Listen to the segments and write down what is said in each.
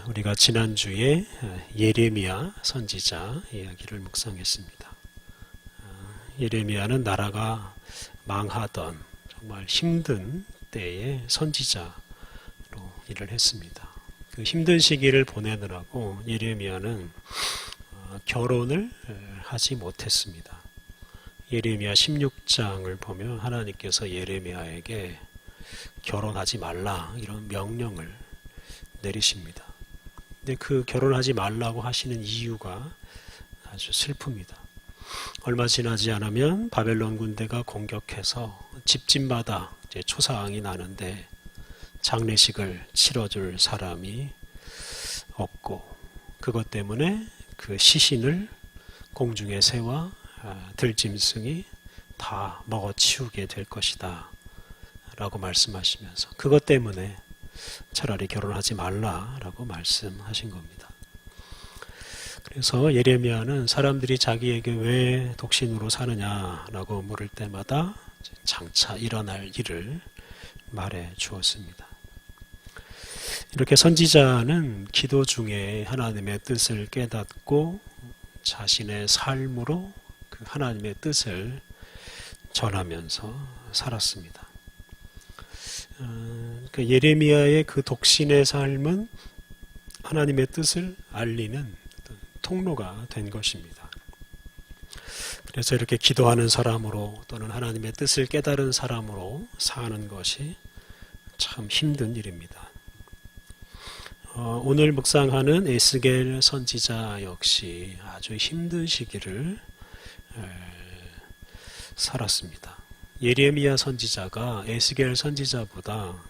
우리가 지난주에 예레미야 선지자 이야기를 묵상했습니다. 예레미야는 나라가 망하던 정말 힘든 때에 선지자로 일을 했습니다. 그 힘든 시기를 보내느라고 예레미야는 결혼을 하지 못했습니다. 예레미야 16장을 보면 하나님께서 예레미야에게 결혼하지 말라 이런 명령을 내리십니다. 근데 그 결혼하지 말라고 하시는 이유가 아주 슬픕니다. 얼마 지나지 않으면 바벨론 군대가 공격해서 집집마다 이제 초상이 나는데 장례식을 치러줄 사람이 없고 그것 때문에 그 시신을 공중에 세워 들짐승이 다 먹어치우게 될 것이다 라고 말씀하시면서 그것 때문에 차라리 결혼하지 말라라고 말씀하신 겁니다. 그래서 예레미야는 사람들이 자기에게 왜 독신으로 사느냐라고 물을 때마다 장차 일어날 일을 말해 주었습니다. 이렇게 선지자는 기도 중에 하나님의 뜻을 깨닫고 자신의 삶으로 그 하나님의 뜻을 전하면서 살았습니다. 예레미야의 그 독신의 삶은 하나님의 뜻을 알리는 통로가 된 것입니다. 그래서 이렇게 기도하는 사람으로 또는 하나님의 뜻을 깨달은 사람으로 사는 것이 참 힘든 일입니다. 오늘 묵상하는 에스겔 선지자 역시 아주 힘든 시기를 살았습니다. 예레미야 선지자가 에스겔 선지자보다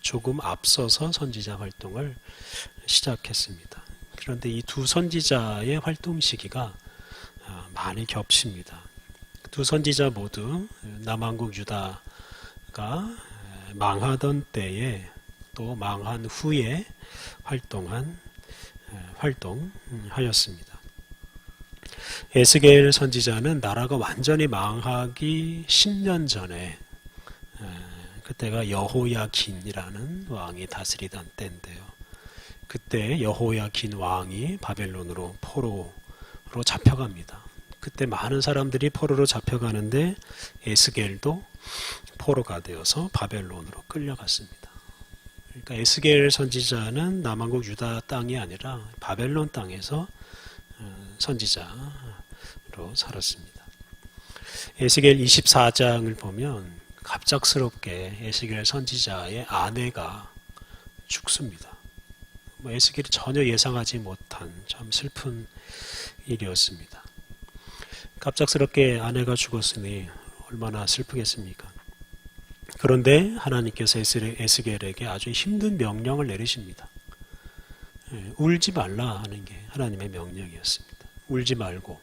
조금 앞서서 선지자 활동을 시작했습니다. 그런데 이 두 선지자의 활동 시기가 많이 겹칩니다. 두 선지자 모두 남왕국 유다가 망하던 때에 또 망한 후에 활동하였습니다. 에스겔 선지자는 나라가 완전히 망하기 10년 전에 그때가 여호야긴이라는 왕이 다스리던 때인데요. 그때 여호야긴 왕이 바벨론으로 포로로 잡혀갑니다. 그때 많은 사람들이 포로로 잡혀가는데 에스겔도 포로가 되어서 바벨론으로 끌려갔습니다. 그러니까 에스겔 선지자는 남왕국 유다 땅이 아니라 바벨론 땅에서 선지자로 살았습니다. 에스겔 24장을 보면 갑작스럽게 에스겔 선지자의 아내가 죽습니다. 에스겔이 전혀 예상하지 못한 참 슬픈 일이었습니다. 갑작스럽게 아내가 죽었으니 얼마나 슬프겠습니까? 그런데 하나님께서 에스겔에게 아주 힘든 명령을 내리십니다. 울지 말라 하는 게 하나님의 명령이었습니다. 울지 말고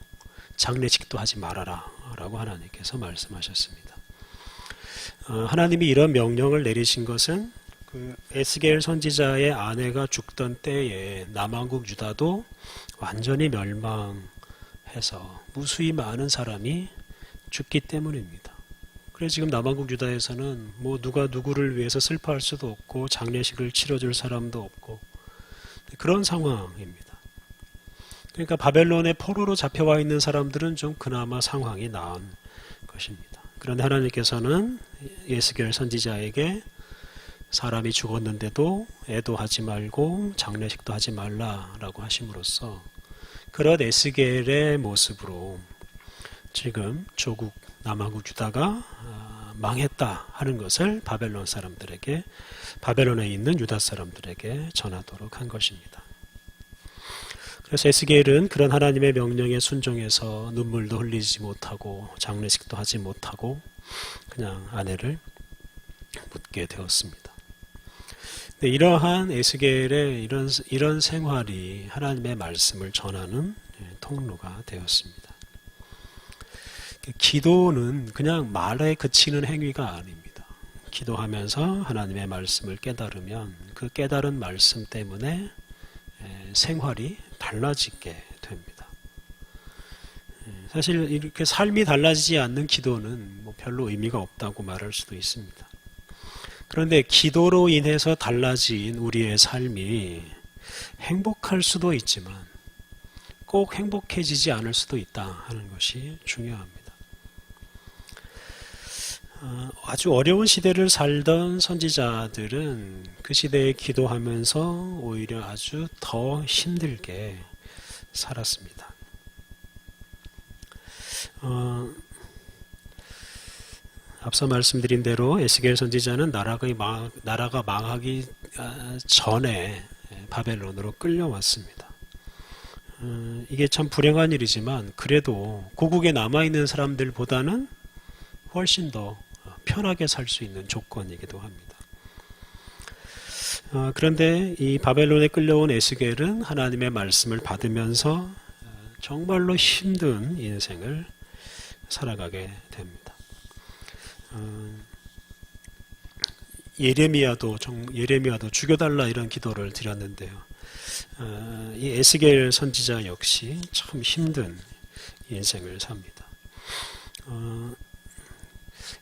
장례식도 하지 말아라 라고 하나님께서 말씀하셨습니다. 하나님이 이런 명령을 내리신 것은 그 에스겔 선지자의 아내가 죽던 때에 남왕국 유다도 완전히 멸망해서 무수히 많은 사람이 죽기 때문입니다. 그래서 지금 남왕국 유다에서는 뭐 누가 누구를 위해서 슬퍼할 수도 없고 장례식을 치러줄 사람도 없고 그런 상황입니다. 그러니까 바벨론의 포로로 잡혀와 있는 사람들은 좀 그나마 상황이 나은 것입니다. 그런데 하나님께서는 에스겔 선지자에게 사람이 죽었는데도 애도하지 말고 장례식도 하지 말라라고 하심으로써 그런 에스겔의 모습으로 지금 조국 남왕국 유다가 망했다 하는 것을 바벨론 사람들에게 바벨론에 있는 유다 사람들에게 전하도록 한 것입니다. 그래서 에스겔은 그런 하나님의 명령에 순종해서 눈물도 흘리지 못하고 장례식도 하지 못하고 그냥 아내를 묻게 되었습니다. 근데 이러한 에스겔의 이런 생활이 하나님의 말씀을 전하는 통로가 되었습니다. 기도는 그냥 말에 그치는 행위가 아닙니다. 기도하면서 하나님의 말씀을 깨달으면 그 깨달은 말씀 때문에 생활이 달라지게 됩니다. 사실 이렇게 삶이 달라지지 않는 기도는 뭐 별로 의미가 없다고 말할 수도 있습니다. 그런데 기도로 인해서 달라진 우리의 삶이 행복할 수도 있지만 꼭 행복해지지 않을 수도 있다 하는 것이 중요합니다. 아주 어려운 시대를 살던 선지자들은 그 시대에 기도하면서 오히려 아주 더 힘들게 살았습니다. 앞서 말씀드린 대로 에스겔 선지자는 나라가 망하기 전에 바벨론으로 끌려왔습니다. 이게 참 불행한 일이지만 그래도 고국에 남아있는 사람들보다는 훨씬 더 편하게 살 수 있는 조건이기도 합니다. 그런데 이 바벨론에 끌려온 에스겔은 하나님의 말씀을 받으면서 정말로 힘든 인생을 살아가게 됩니다. 예레미야도 죽여달라 이런 기도를 드렸는데요. 이 에스겔 선지자 역시 참 힘든 인생을 삽니다.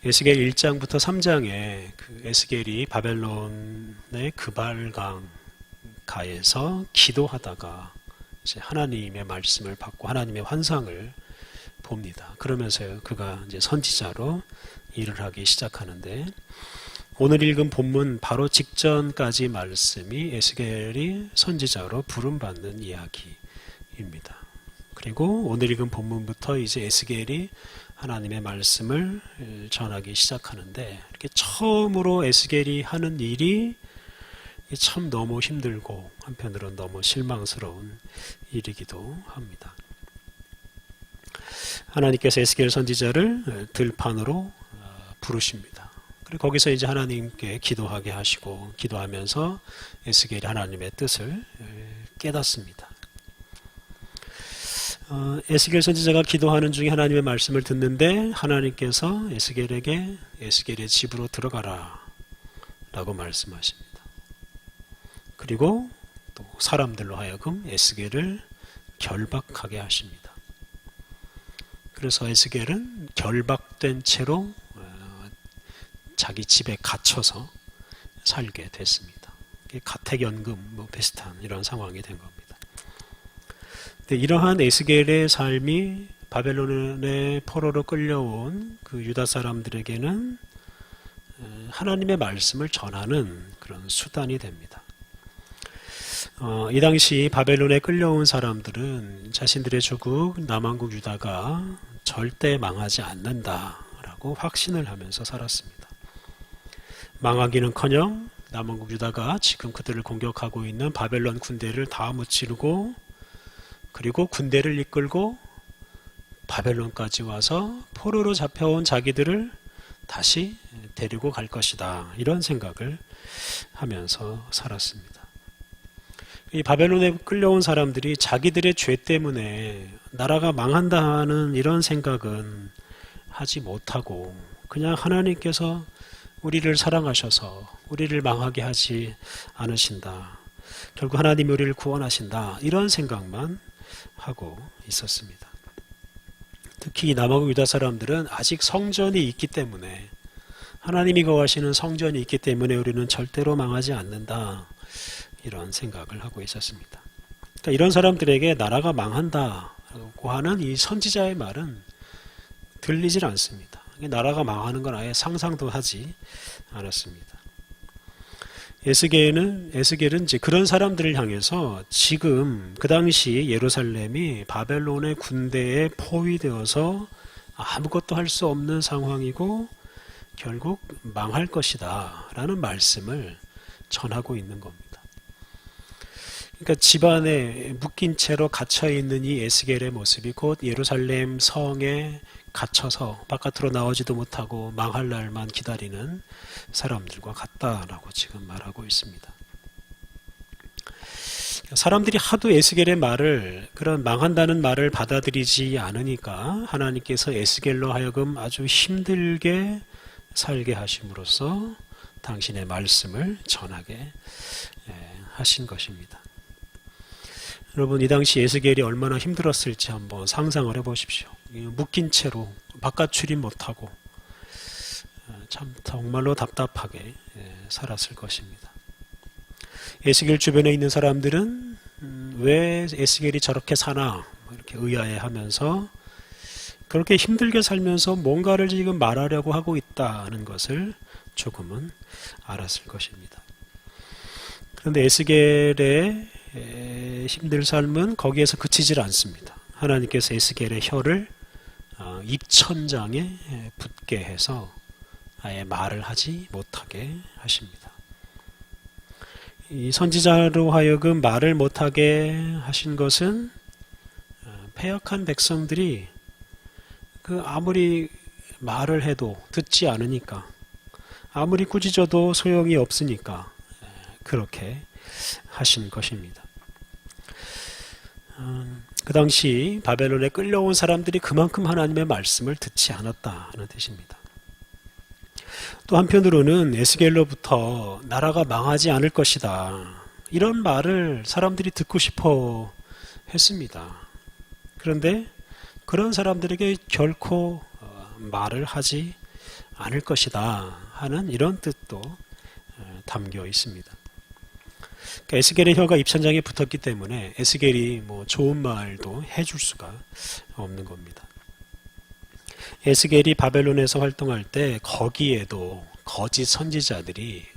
에스겔 1장부터 3장에 그 에스겔이 바벨론의 그발강 가에서 기도하다가 이제 하나님의 말씀을 받고 하나님의 환상을 봅니다. 그러면서 그가 이제 선지자로 일을 하기 시작하는데, 오늘 읽은 본문 바로 직전까지 말씀이 에스겔이 선지자로 부름받는 이야기입니다. 그리고 오늘 읽은 본문부터 이제 에스겔이 하나님의 말씀을 전하기 시작하는데, 이렇게 처음으로 에스겔이 하는 일이 참 너무 힘들고 한편으로는 너무 실망스러운 일이기도 합니다. 하나님께서 에스겔 선지자를 들판으로 부르십니다. 그리고 거기서 이제 하나님께 기도하게 하시고, 기도하면서 에스겔이 하나님의 뜻을 깨닫습니다. 에스겔 선지자가 기도하는 중에 하나님의 말씀을 듣는데, 하나님께서 에스겔에게 에스겔의 집으로 들어가라 라고 말씀하십니다. 그리고 또 사람들로 하여금 에스겔을 결박하게 하십니다. 그래서 에스겔은 결박된 채로 자기 집에 갇혀서 살게 됐습니다. 가택연금 비슷한 이런 상황이 된 겁니다. 근데 이러한 에스겔의 삶이 바벨론의 포로로 끌려온 그 유다 사람들에게는 하나님의 말씀을 전하는 그런 수단이 됩니다. 이 당시 바벨론에 끌려온 사람들은 자신들의 조국 남왕국 유다가 절대 망하지 않는다라고 확신을 하면서 살았습니다. 망하기는커녕 남왕국 유다가 지금 그들을 공격하고 있는 바벨론 군대를 다 무찌르고, 그리고 군대를 이끌고 바벨론까지 와서 포로로 잡혀온 자기들을 다시 데리고 갈 것이다, 이런 생각을 하면서 살았습니다. 이 바벨론에 끌려온 사람들이 자기들의 죄 때문에 나라가 망한다는 이런 생각은 하지 못하고, 그냥 하나님께서 우리를 사랑하셔서 우리를 망하게 하지 않으신다, 결국 하나님이 우리를 구원하신다, 이런 생각만 하고 있었습니다. 특히 남아국 유다 사람들은 아직 성전이 있기 때문에, 하나님이 거하시는 성전이 있기 때문에 우리는 절대로 망하지 않는다, 이런 생각을 하고 있었습니다. 그러니까 이런 사람들에게 나라가 망한다고 하는 이 선지자의 말은 들리질 않습니다. 나라가 망하는 건 아예 상상도 하지 않았습니다. 에스겔은 이제 그런 사람들을 향해서 지금 그 당시 예루살렘이 바벨론의 군대에 포위되어서 아무것도 할 수 없는 상황이고 결국 망할 것이다 라는 말씀을 전하고 있는 겁니다. 그러니까 집안에 묶인 채로 갇혀있는 이 에스겔의 모습이 곧 예루살렘 성에 갇혀서 바깥으로 나오지도 못하고 망할 날만 기다리는 사람들과 같다라고 지금 말하고 있습니다. 사람들이 하도 에스겔의 말을, 그런 망한다는 말을 받아들이지 않으니까 하나님께서 에스겔로 하여금 아주 힘들게 살게 하심으로써 당신의 말씀을 전하게 하신 것입니다. 여러분, 이 당시 에스겔이 얼마나 힘들었을지 한번 상상을 해보십시오. 묶인 채로 바깥 출입 못하고 참 정말로 답답하게 살았을 것입니다. 에스겔 주변에 있는 사람들은 왜 에스겔이 저렇게 사나 이렇게 의아해하면서 그렇게 힘들게 살면서 뭔가를 지금 말하려고 하고 있다는 것을 조금은 알았을 것입니다. 그런데 에스겔의 힘든 삶은 거기에서 그치질 않습니다. 하나님께서 에스겔의 혀를 입천장에 붙게 해서 아예 말을 하지 못하게 하십니다. 이 선지자로 하여금 말을 못하게 하신 것은 패역한 백성들이 아무리 말을 해도 듣지 않으니까, 아무리 꾸짖어도 소용이 없으니까 그렇게 하신 것입니다. 그 당시 바벨론에 끌려온 사람들이 그만큼 하나님의 말씀을 듣지 않았다는 뜻입니다. 또 한편으로는 에스겔로부터 나라가 망하지 않을 것이다, 이런 말을 사람들이 듣고 싶어 했습니다. 그런데 그런 사람들에게 결코 말을 하지 않을 것이다 하는 이런 뜻도 담겨 있습니다. 그러니까 에스겔의 혀가 입천장에 붙었기 때문에 에스겔이 좋은 말도 해줄 수가 없는 겁니다. 에스겔이 바벨론에서 활동할 때 거기에도 거짓 선지자들이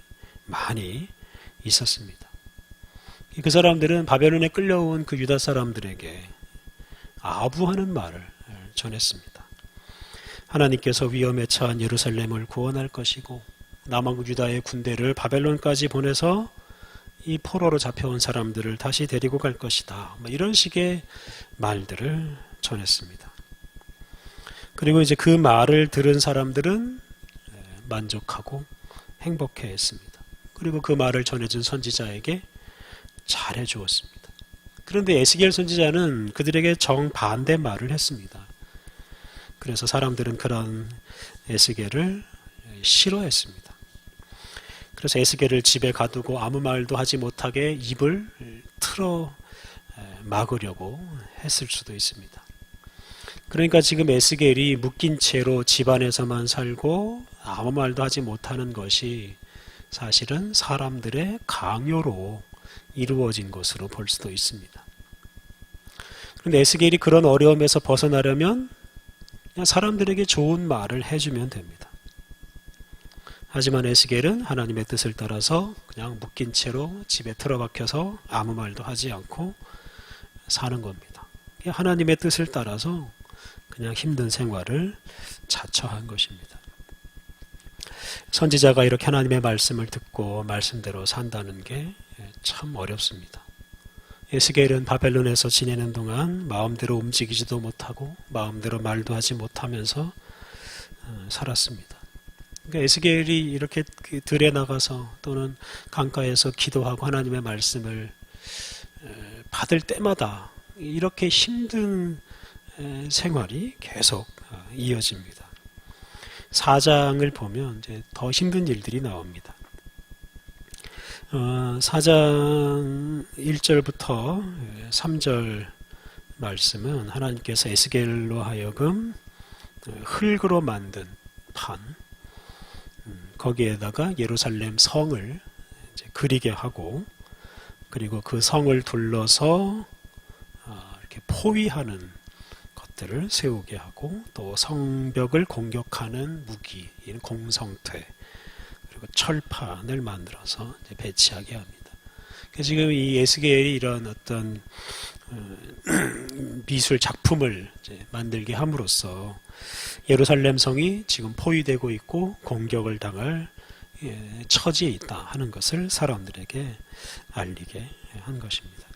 많이 있었습니다. 그 사람들은 바벨론에 끌려온 그 유다 사람들에게 아부하는 말을 전했습니다. 하나님께서 위험에 처한 예루살렘을 구원할 것이고 남왕국 유다의 군대를 바벨론까지 보내서 이 포로로 잡혀온 사람들을 다시 데리고 갈 것이다, 이런 식의 말들을 전했습니다. 그리고 이제 그 말을 들은 사람들은 만족하고 행복해했습니다. 그리고 그 말을 전해준 선지자에게 잘해 주었습니다. 그런데 에스겔 선지자는 그들에게 정반대 말을 했습니다. 그래서 사람들은 그런 에스겔을 싫어했습니다. 그래서 에스겔을 집에 가두고 아무 말도 하지 못하게 입을 틀어 막으려고 했을 수도 있습니다. 그러니까 지금 에스겔이 묶인 채로 집안에서만 살고 아무 말도 하지 못하는 것이 사실은 사람들의 강요로 이루어진 것으로 볼 수도 있습니다. 그런데 에스겔이 그런 어려움에서 벗어나려면 그냥 사람들에게 좋은 말을 해주면 됩니다. 하지만 에스겔은 하나님의 뜻을 따라서 그냥 묶인 채로 집에 틀어박혀서 아무 말도 하지 않고 사는 겁니다. 하나님의 뜻을 따라서 그냥 힘든 생활을 자처한 것입니다. 선지자가 이렇게 하나님의 말씀을 듣고 말씀대로 산다는 게 참 어렵습니다. 에스겔은 바벨론에서 지내는 동안 마음대로 움직이지도 못하고 마음대로 말도 하지 못하면서 살았습니다. 그러니까 에스겔이 이렇게 들에 나가서 또는 강가에서 기도하고 하나님의 말씀을 받을 때마다 이렇게 힘든 생활이 계속 이어집니다. 4장을 보면 이제 더 힘든 일들이 나옵니다. 4장 1절부터 3절 말씀은 하나님께서 에스겔로 하여금 흙으로 만든 판, 거기에다가 예루살렘 성을 이제 그리게 하고, 그리고 그 성을 둘러서 이렇게 포위하는 것들을 세우게 하고, 또 성벽을 공격하는 무기, 공성퇴, 그리고 철판을 만들어서 이제 배치하게 합니다. 지금 이 에스겔이 이런 어떤 미술 작품을 이제 만들게 함으로써 예루살렘 성이 지금 포위되고 있고 공격을 당할 처지에 있다 하는 것을 사람들에게 알리게 한 것입니다.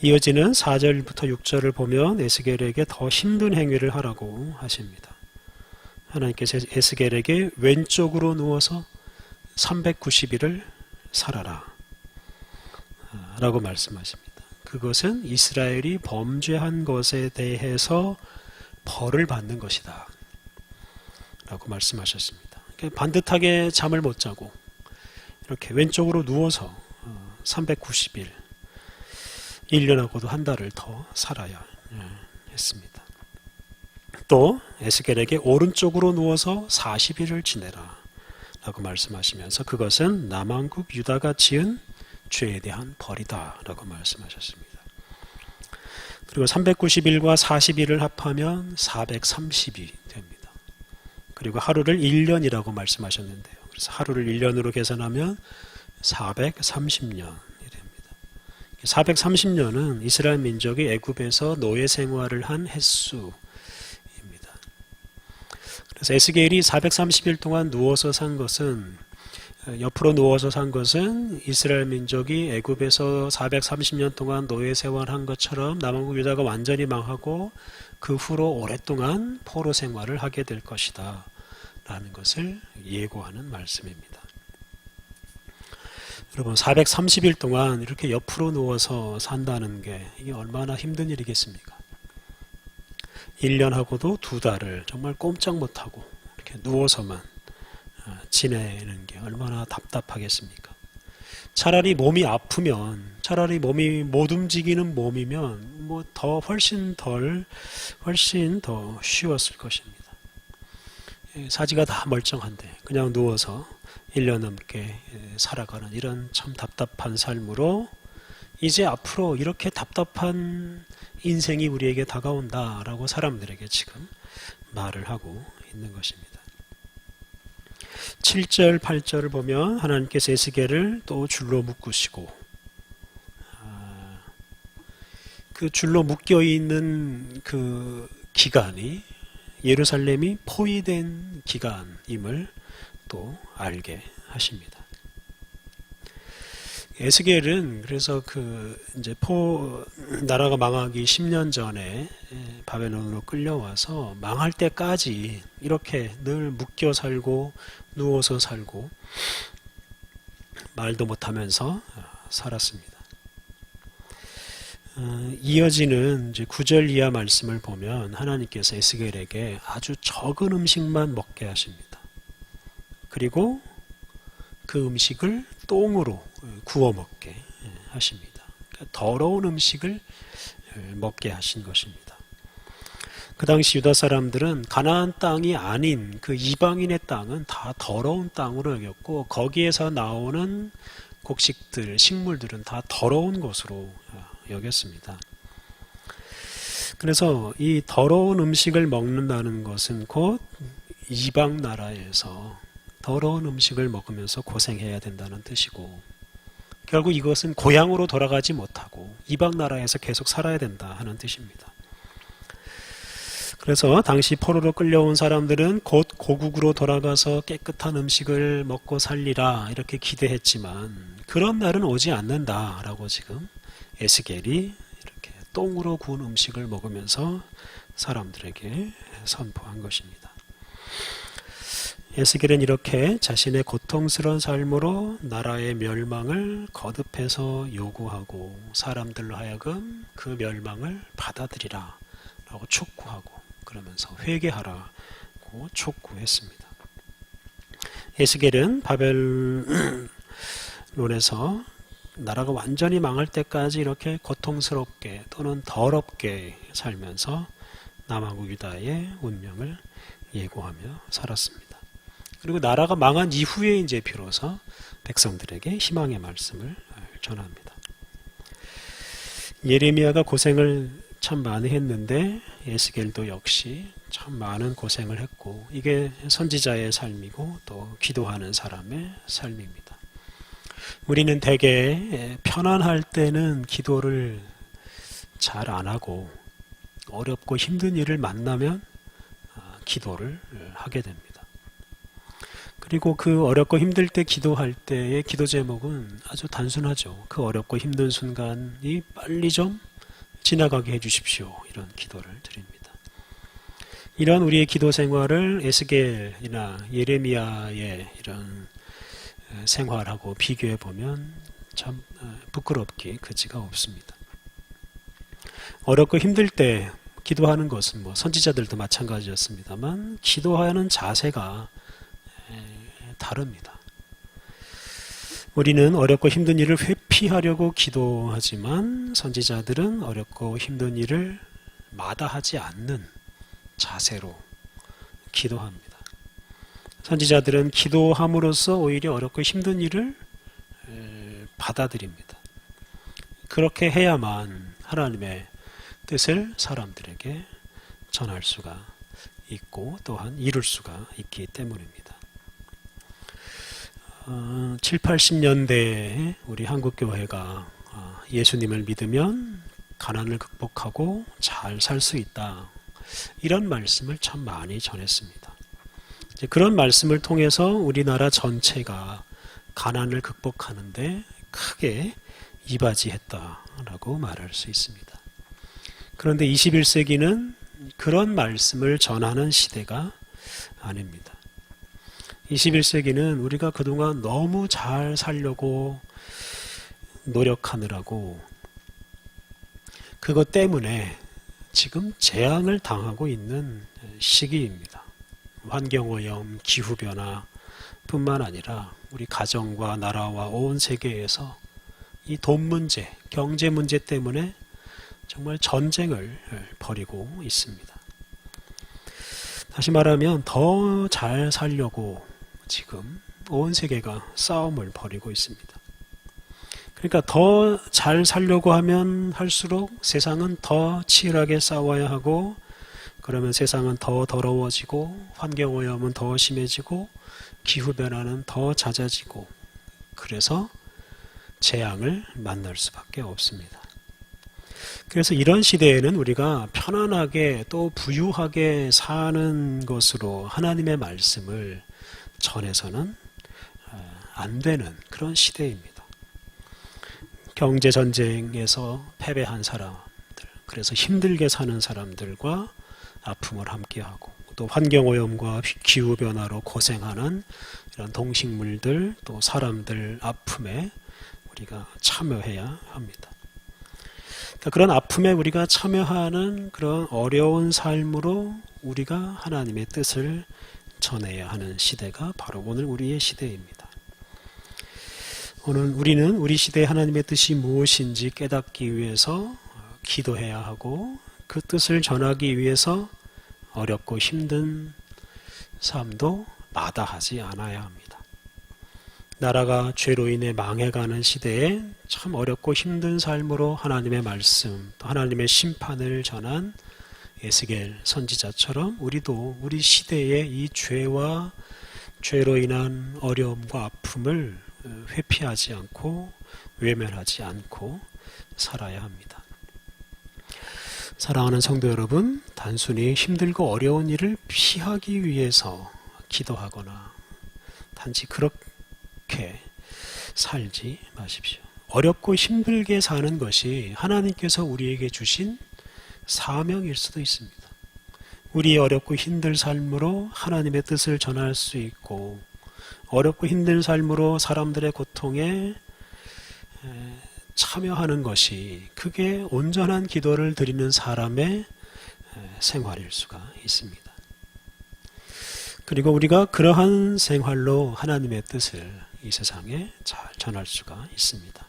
이어지는 4절부터 6절을 보면 에스겔에게 더 힘든 행위를 하라고 하십니다. 하나님께서 에스겔에게 왼쪽으로 누워서 390일을 살아라 라고 말씀하십니다. 그것은 이스라엘이 범죄한 것에 대해서 벌을 받는 것이다 라고 말씀하셨습니다. 반듯하게 잠을 못 자고 이렇게 왼쪽으로 누워서 390일, 1년하고도 한 달을 더 살아야 했습니다. 또 에스겔에게 오른쪽으로 누워서 40일을 지내라 라고 말씀하시면서 그것은 남왕국 유다가 지은 죄에 대한 벌이다 라고 말씀하셨습니다. 그리고 390일과 40일을 합하면 430이 됩니다. 그리고 하루를 1년이라고 말씀하셨는데요. 그래서 하루를 1년으로 계산하면 430년이 됩니다. 430년은 이스라엘 민족이 애굽에서 노예 생활을 한 횟수입니다. 그래서 에스겔이 430일 동안 누워서 산 것은, 옆으로 누워서 산 것은 이스라엘 민족이 애굽에서 430년 동안 노예 생활한 것처럼 남왕국 유다가 완전히 망하고 그 후로 오랫동안 포로 생활을 하게 될 것이다 라는 것을 예고하는 말씀입니다. 여러분, 430일 동안 이렇게 옆으로 누워서 산다는 게 이게 얼마나 힘든 일이겠습니까? 1년하고도 2달을 정말 꼼짝 못하고 이렇게 누워서만 지내는 게 얼마나 답답하겠습니까? 차라리 몸이 아프면, 차라리 몸이 못 움직이는 몸이면 뭐 더 훨씬 더 쉬웠을 것입니다. 사지가 다 멀쩡한데 그냥 누워서 1년 넘게 살아가는 이런 참 답답한 삶으로 이제 앞으로 이렇게 답답한 인생이 우리에게 다가온다라고 사람들에게 지금 말을 하고 있는 것입니다. 7절, 8절을 보면 하나님께서 에스겔을 또 줄로 묶으시고, 그 줄로 묶여 있는 그 기간이 예루살렘이 포위된 기간임을 또 알게 하십니다. 에스겔은 그래서 이제 나라가 망하기 10년 전에 바벨론으로 끌려와서 망할 때까지 이렇게 늘 묶여 살고 누워서 살고 말도 못하면서 살았습니다. 이어지는 이제 9절 이하 말씀을 보면 하나님께서 에스겔에게 아주 적은 음식만 먹게 하십니다. 그리고 그 음식을 똥으로 구워 먹게 하십니다. 그러니까 더러운 음식을 먹게 하신 것입니다. 그 당시 유다 사람들은 가나안 땅이 아닌 그 이방인의 땅은 다 더러운 땅으로 여겼고 거기에서 나오는 곡식들, 식물들은 다 더러운 것으로 여겼습니다. 그래서 이 더러운 음식을 먹는다는 것은 곧 이방 나라에서 더러운 음식을 먹으면서 고생해야 된다는 뜻이고, 결국 이것은 고향으로 돌아가지 못하고 이방 나라에서 계속 살아야 된다 하는 뜻입니다. 그래서 당시 포로로 끌려온 사람들은 곧 고국으로 돌아가서 깨끗한 음식을 먹고 살리라 이렇게 기대했지만 그런 날은 오지 않는다라고 지금 에스겔이 이렇게 똥으로 구운 음식을 먹으면서 사람들에게 선포한 것입니다. 에스겔은 이렇게 자신의 고통스러운 삶으로 나라의 멸망을 거듭해서 요구하고 사람들로 하여금 그 멸망을 받아들이라 라고 촉구하고 그러면서 회개하라고 촉구했습니다. 에스겔은 바벨론에서 나라가 완전히 망할 때까지 이렇게 고통스럽게 또는 더럽게 살면서 남왕국 유다의 운명을 예고하며 살았습니다. 그리고 나라가 망한 이후에 이제 비로소 백성들에게 희망의 말씀을 전합니다. 예레미야가 고생을 참 많이 했는데 에스겔도 역시 참 많은 고생을 했고 이게 선지자의 삶이고 또 기도하는 사람의 삶입니다. 우리는 대개 편안할 때는 기도를 잘 안 하고 어렵고 힘든 일을 만나면 기도를 하게 됩니다. 그리고 그 어렵고 힘들 때 기도할 때의 기도 제목은 아주 단순하죠. 그 어렵고 힘든 순간이 빨리 좀 지나가게 해주십시오. 이런 기도를 드립니다. 이런 우리의 기도 생활을 에스겔이나 예레미야의 이런 생활하고 비교해 보면 참 부끄럽기 그지가 없습니다. 어렵고 힘들 때 기도하는 것은 뭐 선지자들도 마찬가지였습니다만 기도하는 자세가 다릅니다. 우리는 어렵고 힘든 일을 회피하려고 기도하지만 선지자들은 어렵고 힘든 일을 마다하지 않는 자세로 기도합니다. 선지자들은 기도함으로써 오히려 어렵고 힘든 일을 받아들입니다. 그렇게 해야만 하나님의 뜻을 사람들에게 전할 수가 있고 또한 이룰 수가 있기 때문입니다. 7, 80년대에 우리 한국교회가 예수님을 믿으면 가난을 극복하고 잘 살 수 있다. 이런 말씀을 참 많이 전했습니다. 그런 말씀을 통해서 우리나라 전체가 가난을 극복하는데 크게 이바지했다라고 말할 수 있습니다. 그런데 21세기는 그런 말씀을 전하는 시대가 아닙니다. 21세기는 우리가 그동안 너무 잘 살려고 노력하느라고 그것 때문에 지금 재앙을 당하고 있는 시기입니다. 환경오염, 기후변화 뿐만 아니라 우리 가정과 나라와 온 세계에서 이 돈 문제, 경제 문제 때문에 정말 전쟁을 벌이고 있습니다. 다시 말하면 더 잘 살려고 지금 온 세계가 싸움을 벌이고 있습니다. 그러니까 더 잘 살려고 하면 할수록 세상은 더 치열하게 싸워야 하고 그러면 세상은 더 더러워지고 환경오염은 더 심해지고 기후변화는 더 잦아지고 그래서 재앙을 만날 수밖에 없습니다. 그래서 이런 시대에는 우리가 편안하게 또 부유하게 사는 것으로 하나님의 말씀을 전해서는 안 되는 그런 시대입니다. 경제전쟁에서 패배한 사람들, 그래서 힘들게 사는 사람들과 아픔을 함께하고 또 환경오염과 기후변화로 고생하는 이런 동식물들 또 사람들 아픔에 우리가 참여해야 합니다. 그러니까 그런 아픔에 우리가 참여하는 그런 어려운 삶으로 우리가 하나님의 뜻을 전해야 하는 시대가 바로 오늘 우리의 시대입니다. 오늘 우리는 우리 시대의 하나님의 뜻이 무엇인지 깨닫기 위해서 기도해야 하고 그 뜻을 전하기 위해서 어렵고 힘든 삶도 마다하지 않아야 합니다. 나라가 죄로 인해 망해가는 시대에 참 어렵고 힘든 삶으로 하나님의 말씀, 또 하나님의 심판을 전한 에스겔 선지자처럼 우리도 우리 시대의 이 죄와 죄로 인한 어려움과 아픔을 회피하지 않고 외면하지 않고 살아야 합니다. 사랑하는 성도 여러분, 단순히 힘들고 어려운 일을 피하기 위해서 기도하거나 단지 그렇게 살지 마십시오. 어렵고 힘들게 사는 것이 하나님께서 우리에게 주신 사명일 수도 있습니다. 우리의 어렵고 힘든 삶으로 하나님의 뜻을 전할 수 있고 어렵고 힘든 삶으로 사람들의 고통에 참여하는 것이 그게 온전한 기도를 드리는 사람의 생활일 수가 있습니다. 그리고 우리가 그러한 생활로 하나님의 뜻을 이 세상에 잘 전할 수가 있습니다.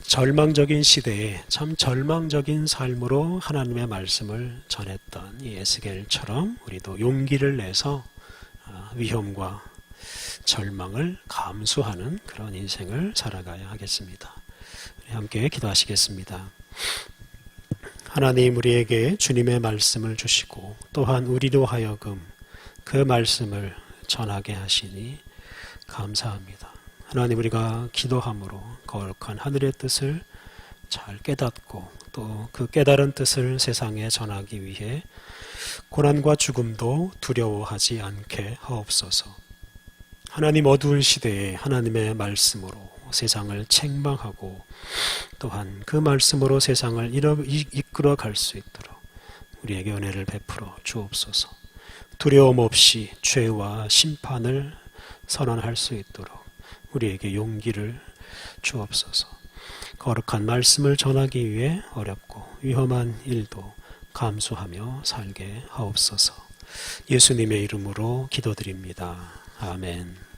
절망적인 시대에 참 절망적인 삶으로 하나님의 말씀을 전했던 이 에스겔처럼 우리도 용기를 내서 위험과 절망을 감수하는 그런 인생을 살아가야 하겠습니다. 우리 함께 기도하시겠습니다. 하나님, 우리에게 주님의 말씀을 주시고 또한 우리로 하여금 그 말씀을 전하게 하시니 감사합니다. 하나님, 우리가 기도함으로 거룩한 하늘의 뜻을 잘 깨닫고 또 그 깨달은 뜻을 세상에 전하기 위해 고난과 죽음도 두려워하지 않게 하옵소서. 하나님, 어두운 시대에 하나님의 말씀으로 세상을 책망하고 또한 그 말씀으로 세상을 이끌어 갈 수 있도록 우리에게 은혜를 베풀어 주옵소서. 두려움 없이 죄와 심판을 선언할 수 있도록 우리에게 용기를 주옵소서. 거룩한 말씀을 전하기 위해 어렵고 위험한 일도 감수하며 살게 하옵소서. 예수님의 이름으로 기도드립니다. 아멘.